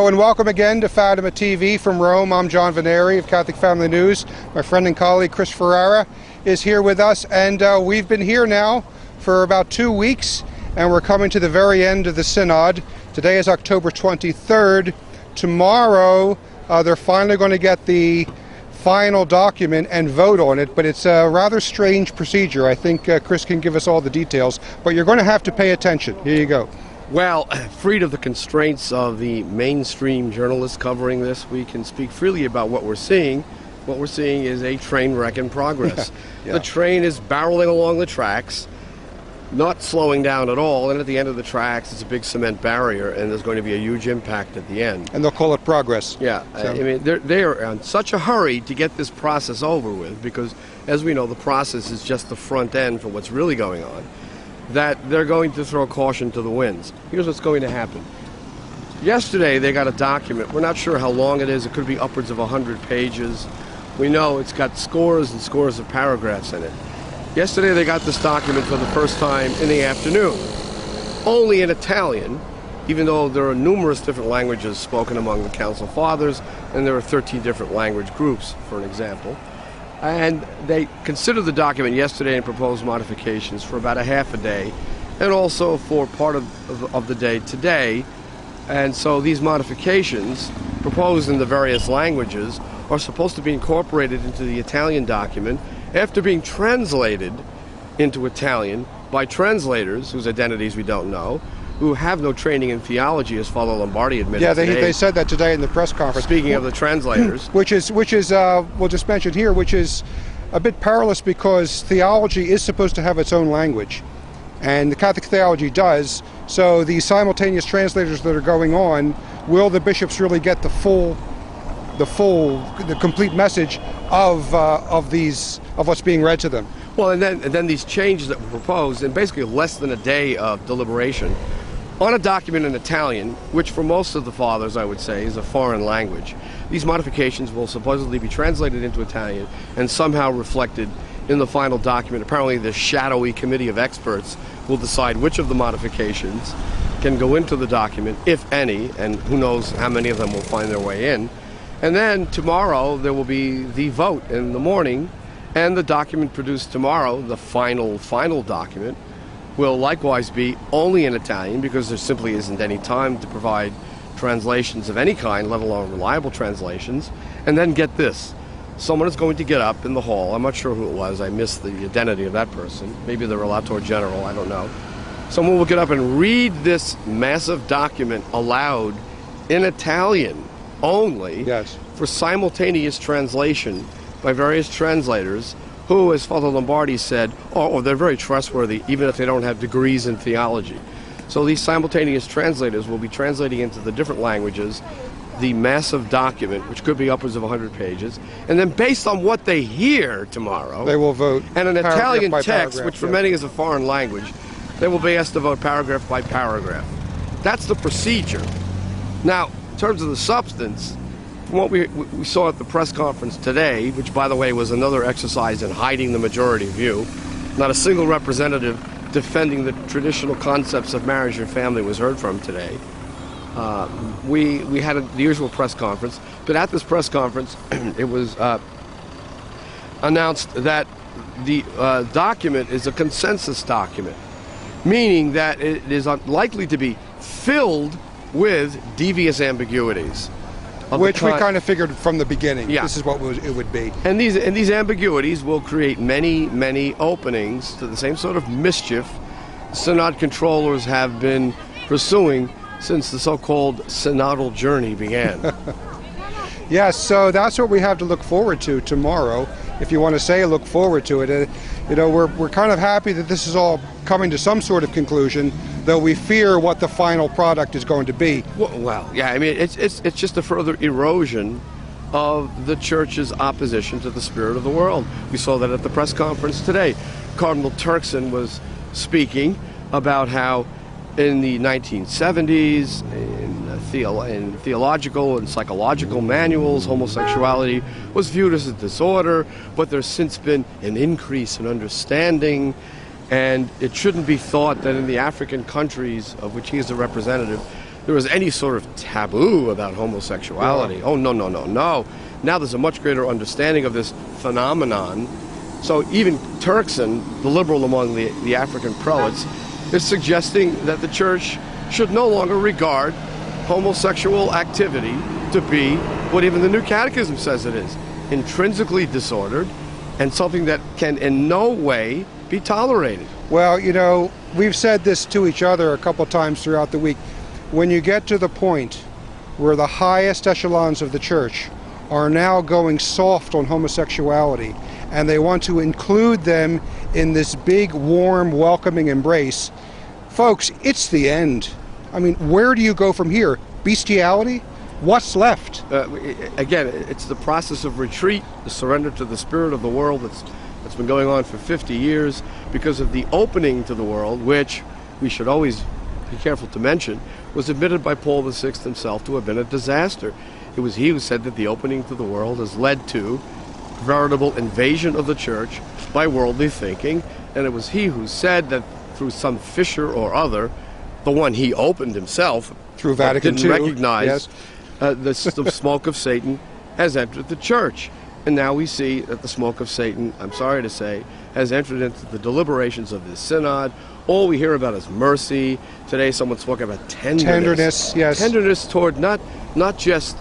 Hello and welcome again to Fatima TV from Rome. I'm John Vennari of Catholic Family News. My friend and colleague Chris Ferrara is here with us, and we've been here now for about 2 weeks, and we're coming to the very end of the Synod. Today is October 23rd. Tomorrow they're finally going to get the final document and vote on it, but it's a rather strange procedure. I think Chris can give us all the details, but you're going to have to pay attention. Here you go. Well, freed of the constraints of the mainstream journalists covering this, we can speak freely about what we're seeing. What we're seeing is a train wreck in progress. Yeah. The train is barreling along the tracks, not slowing down at all, and at the end of the tracks it's a big cement barrier, and there's going to be a huge impact at the end. And they'll call it progress. Yeah, so. I mean, they're in such a hurry to get this process over with, because, as we know, the process is just the front end for what's really going on, that they're going to throw caution to the winds. Here's what's going to happen. Yesterday they got a document. We're not sure how long it is. It could be upwards of 100 pages. We know it's got scores and scores of paragraphs in it. Yesterday they got this document for the first time in the afternoon, only in Italian, even though there are numerous different languages spoken among the Council Fathers, and there are 13 different language groups, for an example. And they considered the document yesterday and proposed modifications for about a half a day, and also for part of the day today. And so these modifications, proposed in the various languages, are supposed to be incorporated into the Italian document after being translated into Italian by translators whose identities we don't know, who have no training in theology, as Father Lombardi admitted. Yeah, today. they said that today in the press conference. Speaking of the translators. Which is we'll just mention here, which is a bit perilous, because theology is supposed to have its own language, and the Catholic theology does. So the simultaneous translators that are going on, will the bishops really get the complete message of what's being read to them? Well, and then these changes that were proposed in basically less than a day of deliberation on a document in Italian, which for most of the fathers, I would say, is a foreign language. These modifications will supposedly be translated into Italian and somehow reflected in the final document. Apparently the shadowy committee of experts will decide which of the modifications can go into the document, if any, and who knows how many of them will find their way in. And then tomorrow there will be the vote in the morning, and the document produced tomorrow, the final document, will likewise be only in Italian, because there simply isn't any time to provide translations of any kind, let alone reliable translations. And then get this, someone is going to get up in the hall, I'm not sure who it was, I missed the identity of that person, maybe the Relator General, I don't know. Someone will get up and read this massive document aloud in Italian only, yes, for simultaneous translation by various translators who, as Father Lombardi said, they're very trustworthy, even if they don't have degrees in theology. So these simultaneous translators will be translating into the different languages the massive document, which could be upwards of 100 pages, and then based on what they hear tomorrow, they will vote. And an Italian text, which for yes, many is a foreign language, they will be asked to vote paragraph by paragraph. That's the procedure. Now, in terms of the substance, from what we saw at the press conference today, which, by the way, was another exercise in hiding the majority view, not a single representative defending the traditional concepts of marriage and family was heard from today. We had the usual press conference, but at this press conference, it was announced that the document is a consensus document, meaning that it is unlikely to be filled with devious ambiguities. Which we kind of figured from the beginning. Yeah. This is what it would be. And these ambiguities will create many openings to the same sort of mischief Synod controllers have been pursuing since the so-called synodal journey began. Yes, so that's what we have to look forward to tomorrow. If you want to say look forward to it, we're kind of happy that this is all coming to some sort of conclusion, though we fear what the final product is going to be. Well, yeah, I mean, it's just a further erosion of the Church's opposition to the spirit of the world. We saw that at the press conference today. Cardinal Turkson was speaking about how in the 1970s, in theological and psychological manuals, homosexuality was viewed as a disorder, but there's since been an increase in understanding, and it shouldn't be thought that in the African countries of which he is a representative, there was any sort of taboo about homosexuality. Oh, no, no, no, no. Now there's a much greater understanding of this phenomenon. So even Turkson, the liberal among the African prelates, is suggesting that the church should no longer regard homosexual activity to be what even the New Catechism says it is, intrinsically disordered and something that can in no way be tolerated. Well, you know, we've said this to each other a couple times throughout the week. When you get to the point where the highest echelons of the church are now going soft on homosexuality, and they want to include them in this big, warm, welcoming embrace, folks, it's the end. I mean, where do you go from here? Bestiality? What's left? Again, it's the process of retreat, the surrender to the spirit of the world that's been going on for 50 years because of the opening to the world, which we should always be careful to mention, was admitted by Paul VI himself to have been a disaster. It was he who said that the opening to the world has led to veritable invasion of the church by worldly thinking, and it was he who said that through some fissure or other, the one he opened himself, through Vatican didn't II, recognize, yes. the smoke of Satan has entered the church. And now we see that the smoke of Satan, I'm sorry to say, has entered into the deliberations of this synod. All we hear about is mercy. Today someone spoke about tenderness. Tenderness, yes. Tenderness toward not just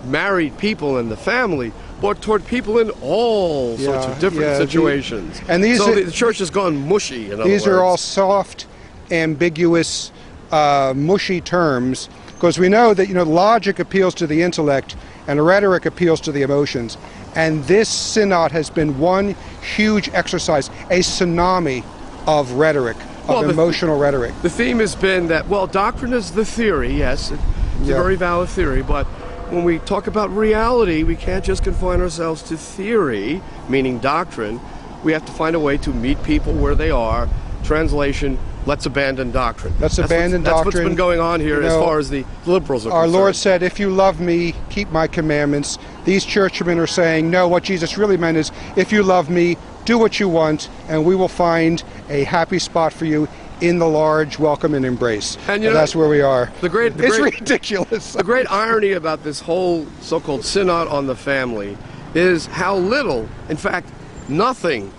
married people in the family, but toward people in all sorts of different situations. And these so the church has gone mushy, in other These words. are all soft, ambiguous, mushy terms, because we know that, you know, logic appeals to the intellect and rhetoric appeals to the emotions. And this synod has been one huge exercise, a tsunami of rhetoric, of emotional rhetoric. The theme has been that, well, doctrine is the theory, yes, it's a very valid theory, but when we talk about reality, we can't just confine ourselves to theory, meaning doctrine. We have to find a way to meet people where they are. Translation, let's abandon doctrine. Let's abandon doctrine. That's what's been going on here, you know, as far as the liberals are concerned. Our Lord said, if you love me, keep my commandments. These churchmen are saying, no, what Jesus really meant is, if you love me, do what you want, and we will find a happy spot for you in the large welcome and embrace. And you know, that's where we are. It's ridiculous. The great irony about this whole so-called synod on the family is how little, in fact, nothing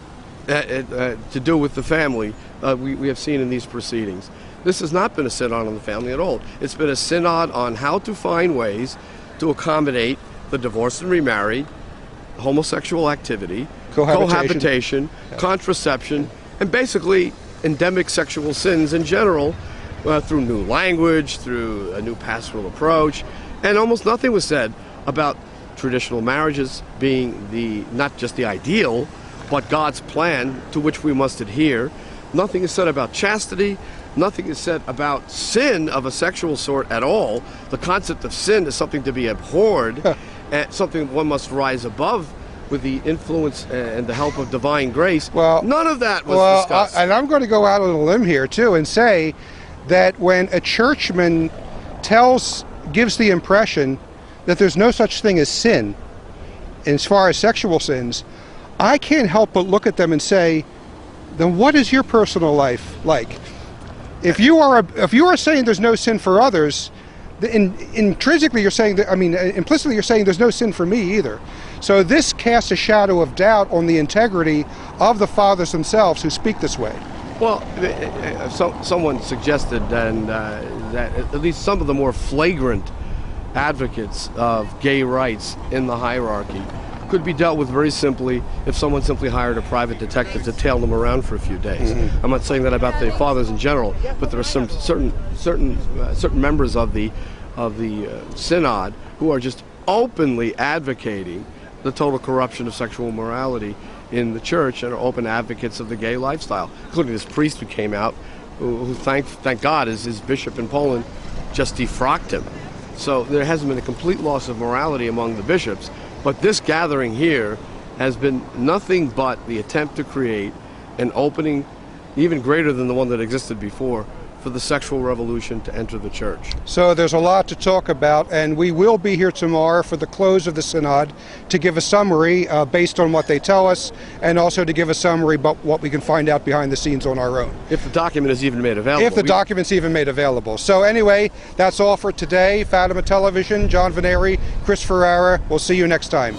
to do with the family we have seen in these proceedings. This has not been a synod on the family at all. It's been a synod on how to find ways to accommodate the divorced and remarried, homosexual activity, cohabitation, contraception, and basically endemic sexual sins in general, through new language, through a new pastoral approach, and almost nothing was said about traditional marriages being not just the ideal, but God's plan to which we must adhere. Nothing is said about chastity. Nothing is said about sin of a sexual sort at all. The concept of sin is something to be abhorred, and something one must rise above with the influence and the help of divine grace. Well, none of that was discussed. And I'm going to go out on a limb here, too, and say that when a churchman gives the impression that there's no such thing as sin, as far as sexual sins, I can't help but look at them and say, then what is your personal life like? If you are saying there's no sin for others, intrinsically you're saying that, implicitly you're saying there's no sin for me either. So this casts a shadow of doubt on the integrity of the fathers themselves who speak this way. Well, someone suggested that at least some of the more flagrant advocates of gay rights in the hierarchy could be dealt with very simply if someone simply hired a private detective to tail them around for a few days. Mm-hmm. I'm not saying that about the fathers in general, but there are some certain members of the synod who are just openly advocating the total corruption of sexual morality in the church and are open advocates of the gay lifestyle, including this priest who came out, who thank God, his bishop in Poland just defrocked him. So there hasn't been a complete loss of morality among the bishops. But this gathering here has been nothing but the attempt to create an opening even greater than the one that existed before for the sexual revolution to enter the church. So there's a lot to talk about, and we will be here tomorrow for the close of the Synod to give a summary based on what they tell us, and also to give a summary about what we can find out behind the scenes on our own. If the document is even made available. If the document's even made available. So anyway, that's all for today. Fatima Television, John Vennari, Chris Ferrara. We'll see you next time.